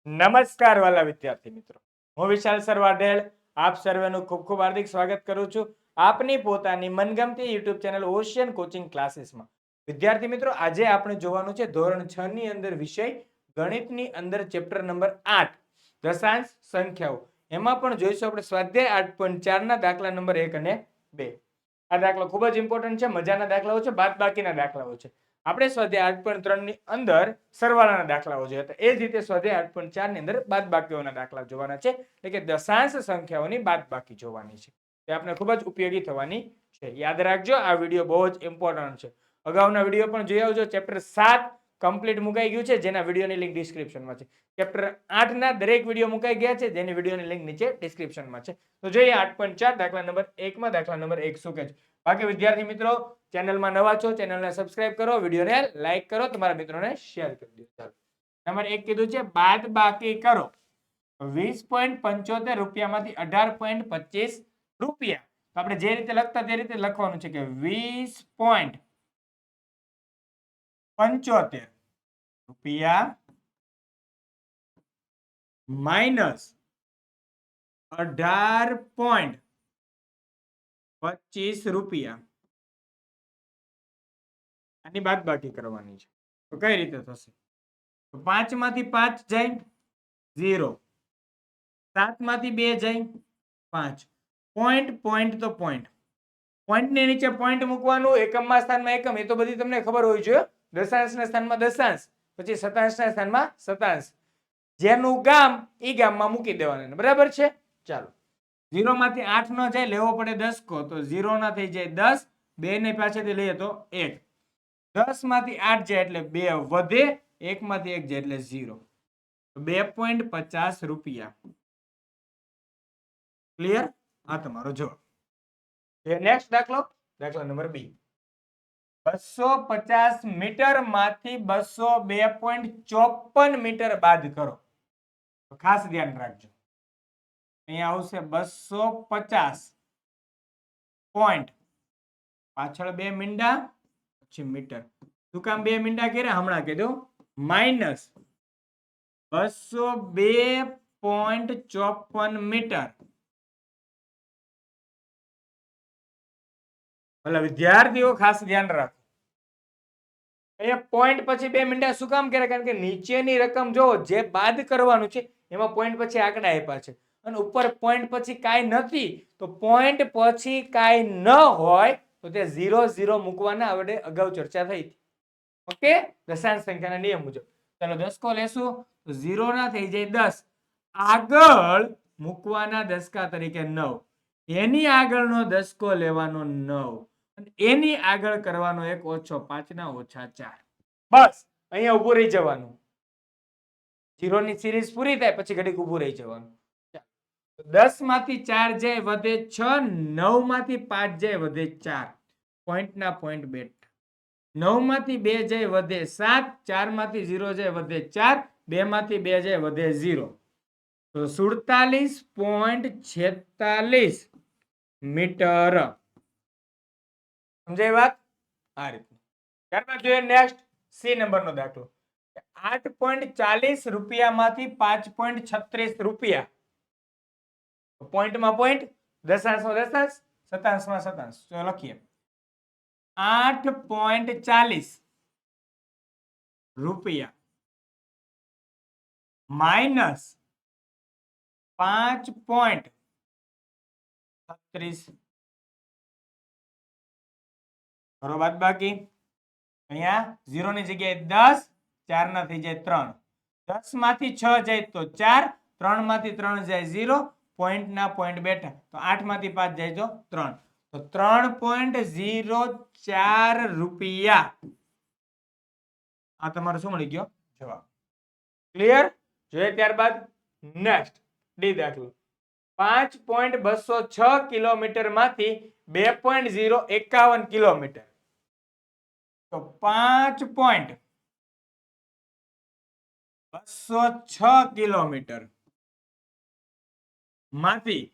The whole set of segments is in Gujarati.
નમસ્કાર વાલા વિદ્યાર્થી મિત્રો, હું વિશાલ સર વાઢેલ આપ સર્વેનું ખૂબ ખૂબ હાર્દિક સ્વાગત કરું છું આપની પોતાની મનગમતી યુટ્યુબ ચેનલ ઓશિયન કોચિંગ ક્લાસીસમાં. વિદ્યાર્થી મિત્રો, આજે આપણે જોવાનું છે ધોરણ 6 ની અંદર વિષય ગણિતની અંદર ચેપ્ટર નંબર 8 દશાંશ સંખ્યાઓ. એમાં પણ જોઈશું આપણે સ્વાધ્યાય 8.4 ના દાખલા નંબર 1 અને 2. આ દાખલો ખૂબ જ ઇમ્પોર્ટન્ટ છે, મજાના દાખલાઓ છે, બાદબાકીના દાખલાઓ છે. આપણે સ્વાધ્યાય 8.3 ની અંદર સરવાળાના દાખલાઓ જોયા હતા, એ જ રીતે સ્વાધ્યાય 8.4 ની અંદર બાદબાકીઓના દાખલા જોવાના છે, એટલે કે દશાંશ સંખ્યાઓની બાદબાકી જોવાની છે. તે આપણે ખૂબ જ ઉપયોગી થવાની છે. યાદ રાખજો, આ વિડીયો બહુ જ ઇમ્પોર્ટન્ટ છે. અગાઉના વિડીયો પણ જોઈ આવજો. ચેપ્ટર 7 કમ્પ્લીટ મુકાઈ ગયું છે, જેના વિડીયોની લિંક ડિસ્ક્રિપ્શનમાં છે. ચેપ્ટર 8 ના દરેક વિડીયો મુકાઈ ગયા છે, જેની વિડીયોની લિંક નીચે ડિસ્ક્રિપ્શનમાં છે. તો જોઈએ 8.4 દાખલા નંબર 1 માં દાખલા નંબર 1 શું કહે છે. બાકી વિદ્યાર્થી મિત્રો, ચેનલમાં નવા છો, ચેનલને સબસ્ક્રાઇબ કરો, વિડીયોને લાઈક કરો, તમારા મિત્રોને શેર કરી દો. ચાલો, નંબર 1 કીધું છે બાદબાકી કરો 20.75 રૂપિયામાંથી 18.25 રૂપિયા. તો આપણે જે રીતે લખતા તે રીતે લખવાનું છે કે 20.75 રૂપિયા માઇનસ 18.25 રૂપિયા, આની બાદબાકી કરવાની છે. તો કઈ રીતે થશે? તો 5 માંથી 5 જાય 0, 7 માંથી 2 જાય 5. પોઈન્ટ તો પોઈન્ટ ની નીચે પોઈન્ટ મૂકવાનું, એકમમાં સ્થાનમાં એકમ, એ તો બધી તમને ખબર હોવી જોઈએ. દશાંશના સ્થાનમાં દશાંશ, પછી શતાંશના સ્થાનમાં શતાંશ. જેનું ગામ ઈ ગામમાં મૂકી દેવાનું, બરાબર છે. ચાલો, 0 માંથી 8 નો જાય, લેવો પડે 10 કો, તો 0 ના થઈ જાય 10, 2 ને પાછળથી લઈએ તો 1. 10 માંથી 8 જાય એટલે 2 વધે, 1 માંથી 1 જાય એટલે 0. 2.50 રૂપિયા. ક્લિયર? આ તમારો જવાબ. નેક્સ્ટ દાખલો, દાખલા નંબર 2. 250 મીટર માંથી 202.54 મીટર બાદ કરો. ખાસ ધ્યાન રાખજો, અહીંયા આવશે 250 પોઈન્ટ, પાછળ 2 મીંડા, પછી મીટર. શું કામ 2 મીંડા કર્યા હમણાં કીધું, માઇનસ 202.54 મીટર. ભલે વિદ્યાર્થીઓ ખાસ ધ્યાન રાખો, અહીંયા પોઈન્ટ પછી 2 મીંડા શું કામ કર્યા? કારણ કે નીચેની રકમ જો જે બાદ કરવાનું છે એમાં પોઈન્ટ પછી આંકડા આપ્યા છે, અને ઉપર પોઈન્ટ પછી કાંઈ નથી, તો પોઈન્ટ પછી કાંઈ ન હોય તો તે 0 0 મૂકવાના આપણે અગાઉ ચર્ચા થઈ હતી. ઓકે, દશાંશ સંખ્યાના નિયમ મુજબ. ચાલો 10 કો લેશું તો 0 ના થઈ જાય 10, આગળ મૂકવાના દસકા તરીકે 9, એની આગળનો દસકો લેવાનો 9, અને એની આગળ કરવાનો એક ઓછો, 5 ના ઓછા 4. બસ અહીંયા ઊભું રહી જવાનું. 0 ની સિરીઝ પૂરી થાય પછી ઘડીક ઊભું રહી જવાનું. 10 માંથી 4 જાય વધે 6, 9 માંથી 5 જાય વધે 4. પોઈન્ટ ના પોઈન્ટ બેઠા. 9 માંથી 2 જાય વધે 7, 4 માંથી 0 જાય વધે 4, 2 માંથી 2 જાય વધે 0. તો 47.46 મીટર. સમજાય વાત? આ રીતે. ત્યારબાદ જોઈએ નેક્સ્ટ સી નંબરનો દાખલો. 8.40 રૂપિયામાંથી 5.36 રૂપિયા. પોઈન્ટમાં પોઈન્ટ, દશાંશમાં દશાંશ, શતાંશમાં શતાંશ. તો લખીએ 8.40 રૂપિયા માઇનસ 5.36. કરો બાદબાકી. અહીંયા 0 ની જગ્યાએ 10, 4 ના થઈ જાય 3. 10 માંથી 6 જાય તો 4, 3 માંથી 3 જાય 0, પોઈન્ટ ના પોઈન્ટ બેઠા, તો 8 માંથી 5 જાય તો 3, તો 3.04 રૂપિયા. આ તમારો શું મળી ગયો? જવાબ. ક્લિયર? જોઈએ ત્યારબાદ નેક્સ્ટ ડી દાખલો. 5.206 કિલોમીટર માંથી 2.051 કિલોમીટર. તો 5.206 કિલોમીટર માંથી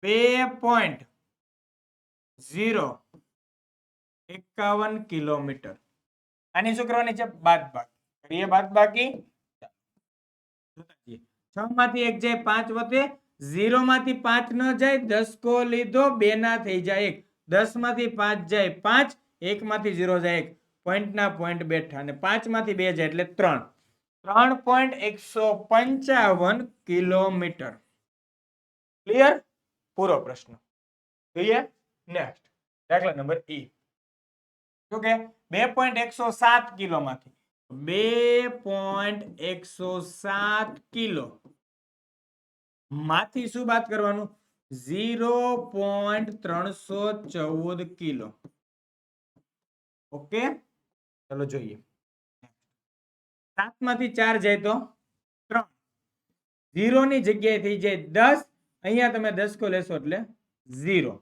2.051 કિલોમીટર. આની શું કરવાની છે? બાદબાકી. કરીએ બાદબાકી. 6 માંથી 1 જાય 5 વધે, 0 માંથી 5 ન જાય, 10 કો લીધો, 2 ના થઈ જાય 1, 10 માંથી 5 જાય 5, 1 માંથી 0 જાય 1, પોઈન્ટ ના પોઈન્ટ બેઠા, અને 5 માંથી 2 જાય એટલે 3, 3.155 કિલોમીટર. ક્લિયર? પૂરો પ્રશ્ન. જોઈએ નેક્સ્ટ દાખલા નંબર E. શું કે 2.107 કિલોમાંથી 2.107 કિલો માંથી શું બાદ કરવાનું? 0.314 કિલો. ઓકે, ચલો જોઈએ. 7 માંથી 4 જાય તો 3, 0 ની જગ્યાએ થઈ જાય 10, અહીંયા તમે 10 કો લેશો એટલે 0.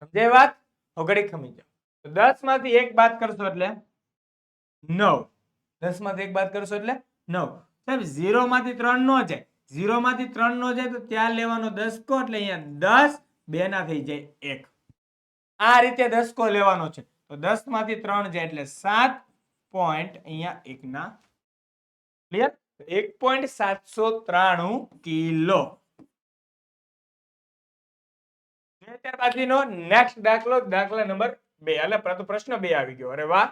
સમજાય વાત? ઘડી ખમી જાઓ. 10 માંથી 1 બાદ કરશો એટલે 9. 10 માંથી 1 બાદ કરશો એટલે 9. સાહેબ 0 માંથી 3 નો જાય, 0 માંથી 3 નો જાય તો ત્યાં લેવાનો 10 કો, એટલે અહીંયા 10, 2 ના થઈ જાય 1. આ રીતે 10 કો લેવાનો છે. તો 10 માંથી 3 જાય એટલે 7 પોઈન્ટ, અહીંયા 1 ના. ક્લિયર? 1.793 કિલો. ત્યાર બાદનો નેક્સ્ટ દાખલો, દાખલા નંબર 2. એટલે પ્રશ્ન 2 આવી ગયો. અરે વાહ,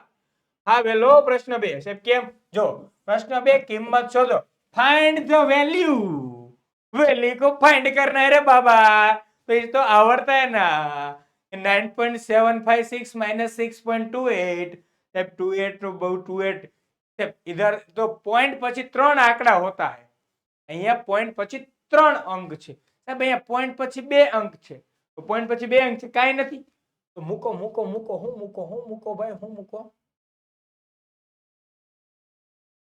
હા વેલો પ્રશ્ન 2. સાહેબ કેમ? જો प्रश्न 2 किम्मत शोधो, फाइंड द वैल्यू. वैल्यू को फाइंड करना है रे बाबा, तो ये तो आवड़ता है ना. 9.756 माइनस 6.28, 28 तो बहुत 28. इधर तो पॉइंट પછી 3 આંકડા હોતા है, અહીંયા पॉइंट પછી 3 અંક છે સાહેબ, અહીંયા पॉइंट પછી 2 અંક છે, તો पॉइंट પછી 2 અંક છે, કાઈ નથી, તો મૂકો મૂકો મૂકો, હું મૂકો ભાઈ, હું મૂકો.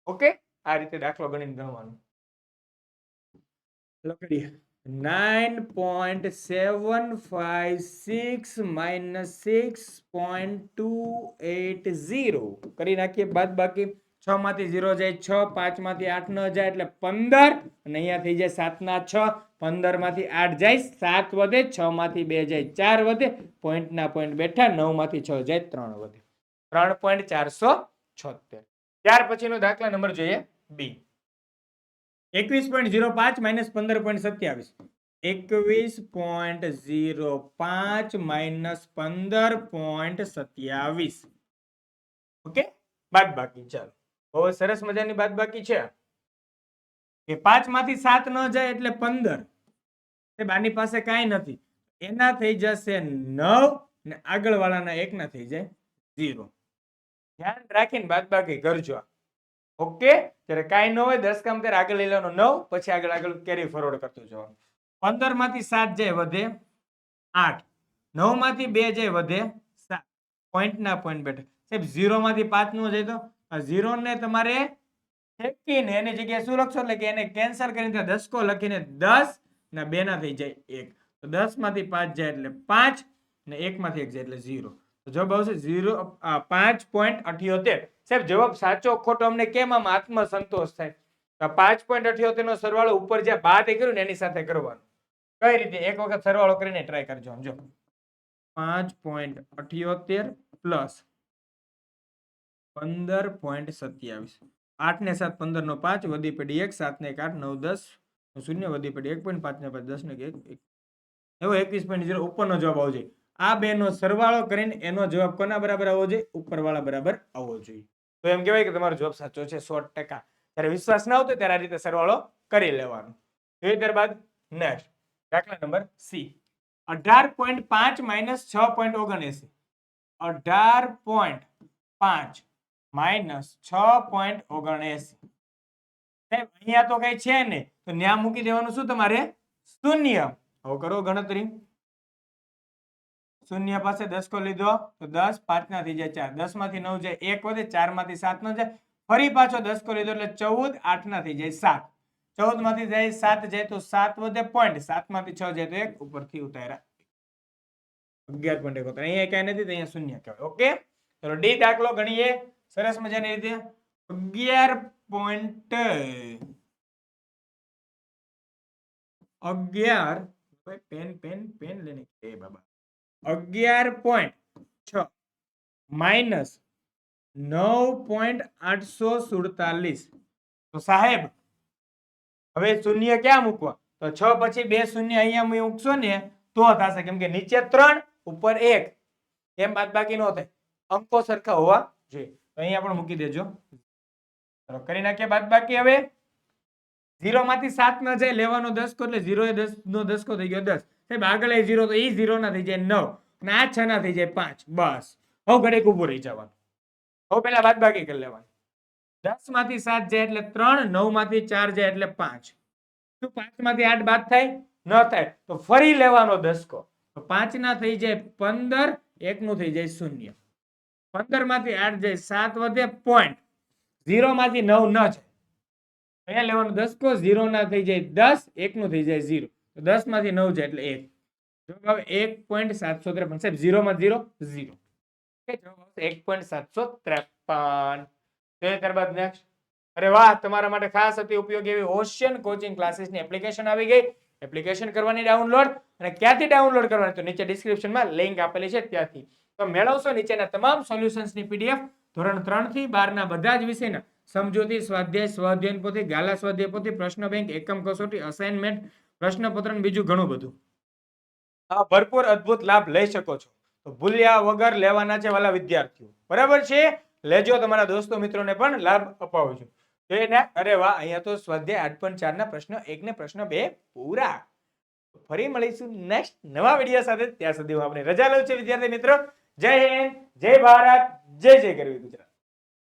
ઓકે, આ રીતે દાખલો ગણીને ગણવાનો. ચલો કરીએ. 9.756 minus 6.280 કરી નાખીએ બાદ બાકી. 6 માંથી 0 જાય 6, 5 માંથી 8 ન જાય એટલે 15, અને અહીંયા થઈ જાય 7 ના 6, 15 માંથી 8 જાય 7 વધે, 6 માંથી 2 જાય 4 વધે, પોઈન્ટ ના પોઈન્ટ બેઠા, 9 માંથી 6 જાય 3 વધે, 3.476. ત્યાર પછીનો દાખલા નંબર જોઈએ બી. 21.05 minus 15.27, 21.05 minus 15.27. ઓકે, બાદ બાકી. ચાલો, બહુ સરસ મજાની બાદ બાકી છે કે 5 માંથી 7 ન જાય એટલે 15, આની પાસે કાંઈ નથી, એના થઈ જશે 9, ને આગળ વાળાના 1 ના થઈ જાય 0. ધ્યાન રાખીને બાદ બાકી કરજો. ઓકે, ત્યારે કાંઈ ન હોય 10 કામ ત્યારે આગળ લઈ લેવાનો 9, પછી આગળ કેરી ફોરવર્ડ કરતું જવાનું. 15 માંથી 7 જાય વધે 8, 9 માંથી 2 જાય વધે 7, પોઈન્ટ ના પોઈન્ટ બેઠે. સાહેબ 0 માંથી 5 નો જાય તો આ 0 ને તમારે ફેંકીને એની જગ્યાએ શું લખશો, એટલે કે એને કેન્સલ કરીને 10 કો લખીને 10 ને 2 ના થઈ જાય 1, તો 10 માંથી 5 જાય એટલે 5, ને 1 માંથી 1 જાય એટલે 0. તો જવાબ આવશે 5.78. સાહેબ જવાબ સાચો ખોટો અમને કેમ આમ આત્મસંતોષ થાય? 5.78 નો સરવાળો ઉપર જે બાદ કર્યું ને એની સાથે કરવાનો. કઈ રીતે? એક વખત સરવાળો કરીને ટ્રાય કરજો. સમજો, 5.78 પ્લસ 15.27, 8 ને 7 15 નો 5, વધી પડી 1, 7 ને 1 8, 9 10 0, વધી પડી 1, 5 ને 5 10 ને 1, એવો 21.0 ઉપરનો જવાબ આવવો જોઈએ. આ બે નો સરવાળો કરીને એનો જવાબ કોના બરાબર આવવો જોઈએ? ઉપરવાળા બરાબર આવવો જોઈએ. તો એમ કહેવાય કે તમારો જવાબ સાચો છે 100%. ત્યારે વિશ્વાસ ના આવતો ત્યારે આ રીતે સરવાળો કરી લેવાનો. ત્યારબાદ નેક્સ્ટ દાખલા નંબર સી. 18.5 minus 6.79, 18.5 minus 6.79. અહીંયા તો કઈ છે ને, તો ન્યા મૂકી દેવાનું શું તમારે? શૂન્ય. હવે કરો ગણતરી. શૂન્ય પાસે 10 કો લીધો તો 10, 5 ના થઈ જાય 4, 10 માંથી 9 જાય 1 વધે, 4 માંથી 7 ન જાય, ફરી પાછો 10 કો લીધો એટલે 14, 8 ના થઈ જાય 7, 14 માંથી જાય 7 જાય તો 7 વધે પોઈન્ટ, 7 માંથી 6 જાય તો 1, ઉપરથી ઉતાર્યા 11.71. અહીંયા કઈ નથી તો અહીંયા શૂન્ય કહેવાય. ઓકે, ચલો ડી દાખલો ગણીએ સરસ મજાની રીતે. 11 પેન લેને એ બાબા. 11.6 માઇનસ 9.847. તો સાહેબ હવે શૂન્ય ક્યાં મૂકવા? તો 6 પછી 2 શૂન્ય અહીંયા મૂકશો ને તો થશે, કેમ કે નીચે 3 ઉપર 1, એમ બાદબાકી ન થાય, અંકો સરખા હોવા જોઈએ. તો અહીંયા પણ મૂકી દેજો. ચલો કરી નાખીએ બાદબાકી. હવે 0 માંથી 7 ન જાય, લેવાનો દસકો, એટલે 0 એ 10 નો દસકો થઈ ગયો 10. સાહેબ આગળ એ 0, તો એ 0 ના થઈ જાય 9, અને આ 6 ના થઈ જાય 5. બસ હવે ઘડીક ઊભું રહી જવાનું. હવે પેલા બાદબાકી કરી લેવાની. 10 માંથી 7 જાય એટલે 3, 9 માંથી 4 જાય એટલે 5. શું 5 માંથી 8 બાદ થાય? ન થાય. તો ફરી લેવાનો દસકો. તો 5 ના થઈ જાય 15, 1 નું થઈ જાય 0. 15 માંથી 8 જાય 7 વધે પોઈન્ટ. 0 માંથી 9 ન જાય, અહીંયા લેવાનો દસકો. 0 ના થઈ જાય 10, 1 નું થઈ જાય 0. તો 10 માંથી 9 જાય એટલે 1. જવાબ આવે 1.753. સાહેબ 0 માં 0 0. જવાબ આવશે 1.753. ત્યારબાદ નેક્સ્ટ. અરે વાહ, તમારા માટે ખાસ અતિ ઉપયોગી એવી ઓશિયન કોચિંગ ક્લાસીસની એપ્લિકેશન આવી ગઈ. એપ્લિકેશન કરવાની ડાઉનલોડ, અને ક્યાંથી ડાઉનલોડ કરવાની? તો નીચે ડિસ્ક્રિપ્શનમાં લિંક આપેલી છે, ત્યાંથી તો મેળવશો નીચેના તમામ સોલ્યુશન્સની પીડીએફ. ધોરણ 3 થી 12 ના બધા જ વિષયના સમજૂતી, સ્વાધ્યાય, સ્વાધ્યાયન પોથી, ગાલા સ્વાધ્યાય પોથી, પ્રશ્ન બેંક, એકમ કસોટી, અસાઇનમેન્ટ, પ્રશ્નપત્ર અને બીજું ઘણું બધું આ ભરપૂર અદ્ભુત લાભ લઈ શકો છો. તો ભૂલ્યા વગર લેવાના છે વાલા વિદ્યાર્થીઓ, બરાબર છે? લેજો, તમારા દોસ્તો મિત્રોને પણ લાભ અપાવજો. અરે વાહ, અહીંયા તો સ્વાધ્યાય 8.4 ના પ્રશ્ન 1 ને પ્રશ્ન 2 પૂરા. ફરી મળીશું નેક્સ્ટ નવા વિડીયો સાથે. ત્યાં સુધી હું આપની રજા લઉં છું વિદ્યાર્થી મિત્રો. જય હિન્દ, જય ભારત, જય જય ગરવી ગુજરાત.